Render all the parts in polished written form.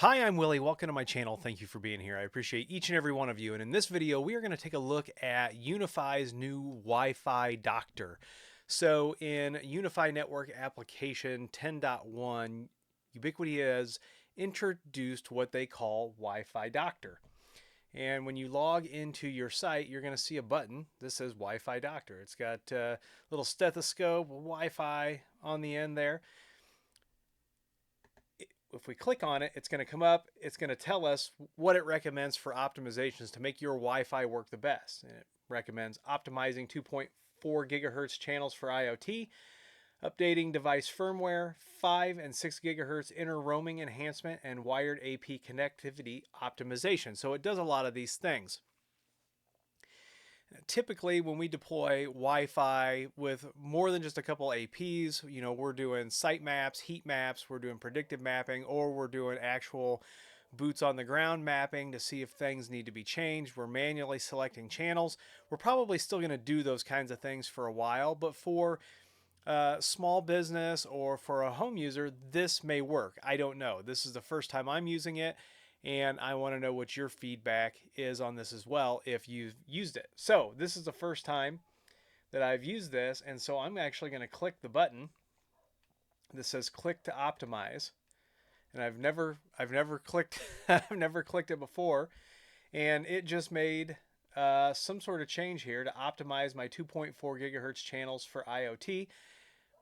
Hi, I'm Willie. Welcome to my channel. Thank you for being here. I appreciate each and every one of you. And in this video, we are going to take a look at UniFi's new Wi-Fi Doctor. So in UniFi Network Application 10.1, Ubiquiti has introduced what they call Wi-Fi Doctor. And when you log into your site, you're going to see a button that says Wi-Fi Doctor. It's got a little stethoscope, Wi-Fi on the end there. If we click on it, it's going to come up. It's going to tell us what it recommends for optimizations to make your Wi-Fi work the best. And it recommends optimizing 2.4 gigahertz channels for IoT, updating device firmware, 5 and 6 gigahertz inter roaming enhancement, and wired AP connectivity optimization. So it does a lot of these things. Typically, when we deploy Wi-Fi with more than just a couple APs, we're doing site maps, heat maps, we're doing predictive mapping, or we're doing actual boots on the ground mapping to see if things need to be changed. We're manually selecting channels. We're probably still going to do those kinds of things for a while, but for small business or for a home user, this may work. I don't know. This is the first time I'm using it, and I want to know what your feedback is on this as well if you've used it. So this is the first time that I've used this, and so I'm actually going to click the button that says click to optimize. And I've never clicked I've never clicked it before, and it just made some sort of change here to optimize my 2.4 gigahertz channels for IoT.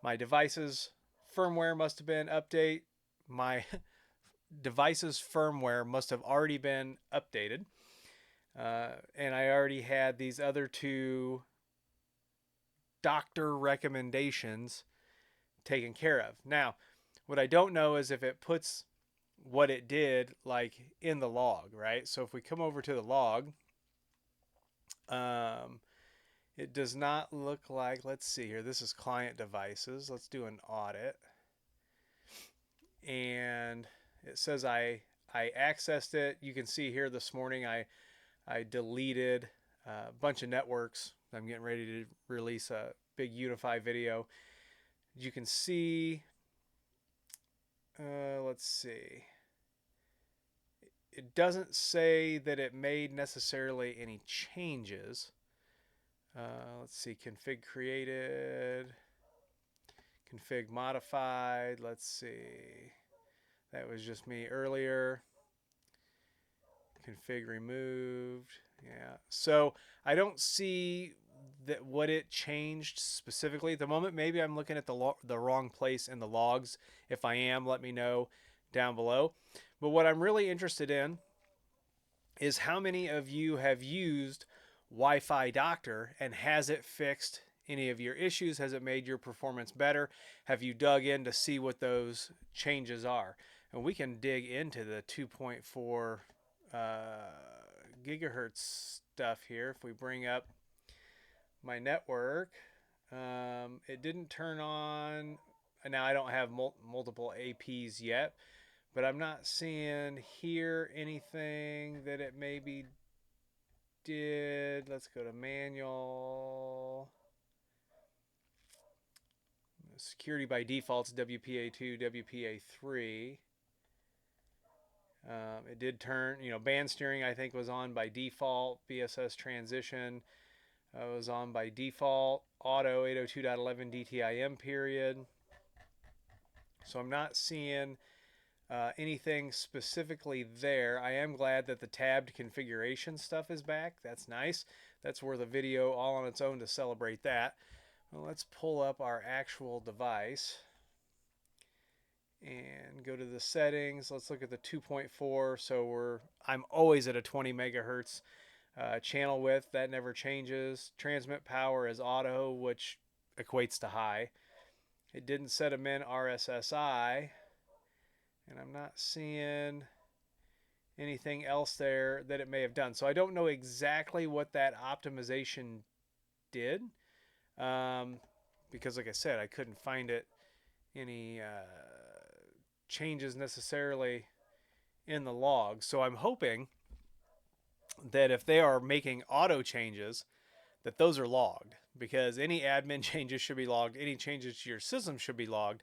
My device's firmware must have been update. My device's firmware must have already been updated. And I already had these other two doctor recommendations taken care of. Now, what I don't know is if it puts what it did like in the log, right? So if we come over to the log, it does not look like, let's see here, this is client devices. Let's do an audit. And it says I accessed it. You can see here this morning I deleted a bunch of networks. I'm getting ready to release a big UniFi video. You can see, let's see. It doesn't say that it made necessarily any changes. Let's see, config created, config modified. Let's see. That was just me earlier. Config removed. Yeah. So I don't see that what it changed specifically at the moment. Maybe I'm looking at the wrong place in the logs. If I am, let me know down below. But what I'm really interested in is how many of you have used Wi-Fi Doctor, and has it fixed any of your issues? Has it made your performance better? Have you dug in to see what those changes are? And we can dig into the 2.4 gigahertz stuff here. If we bring up my network, it didn't turn on. Now I don't have multiple APs yet, but I'm not seeing here anything that it maybe did. Let's go to manual. Security by default is WPA2, WPA3. It did turn, band steering I think was on by default. BSS transition was on by default. Auto 802.11 DTIM period. So I'm not seeing anything specifically there. I am glad that the tabbed configuration stuff is back. That's nice. That's worth a video all on its own to celebrate that. Well, let's pull up our actual device and go to the settings. Let's look at the 2.4. So I'm always at a 20 megahertz channel width. That never changes. Transmit power is auto, which equates to high. It didn't set a min RSSI, and I'm not seeing anything else there that it may have done. So I don't know exactly what that optimization did, because like I said, I couldn't find any changes necessarily in the log. So I'm hoping that if they are making auto changes, that those are logged, because any admin changes should be logged. Any changes to your system should be logged.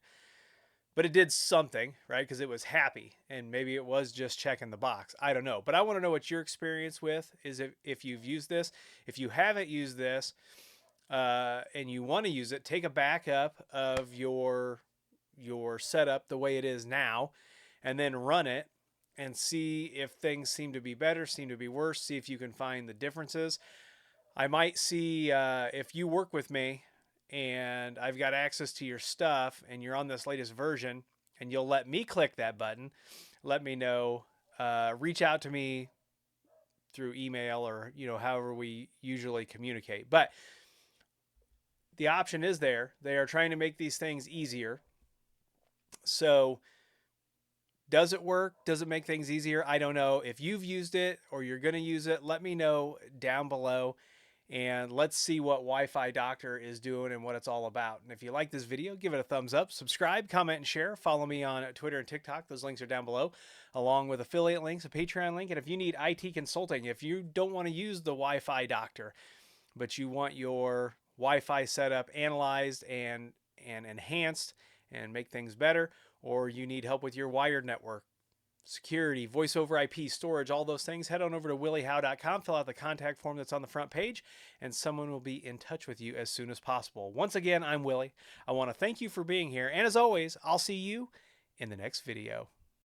but it did something, right? Because it was happy, and maybe it was just checking the box. I don't know, but I want to know what your experience with is, if you've used this. If you haven't used this, and you want to use it, take a backup of your setup the way it is now, and then run it and see if things seem to be better, seem to be worse. See if you can find the differences. I might see, if you work with me and I've got access to your stuff and you're on this latest version and you'll let me click that button, let me know. Reach out to me through email or however we usually communicate. But the option is there. They are trying to make these things easier. So does it work? Does it make things easier? I don't know. If you've used it or you're going to use it, let me know down below. And let's see what Wi-Fi Doctor is doing and what it's all about. And if you like this video, give it a thumbs up, subscribe, comment, and share. Follow me on Twitter and TikTok. Those links are down below, along with affiliate links, a Patreon link. And if you need IT consulting, if you don't want to use the Wi-Fi Doctor, but you want your Wi-Fi setup analyzed and enhanced and make things better, or you need help with your wired network, security, voice over IP, storage, all those things, head on over to williehow.com, fill out the contact form that's on the front page, and someone will be in touch with you as soon as possible. Once again, I'm Willie. I want to thank you for being here, and as always, I'll see you in the next video.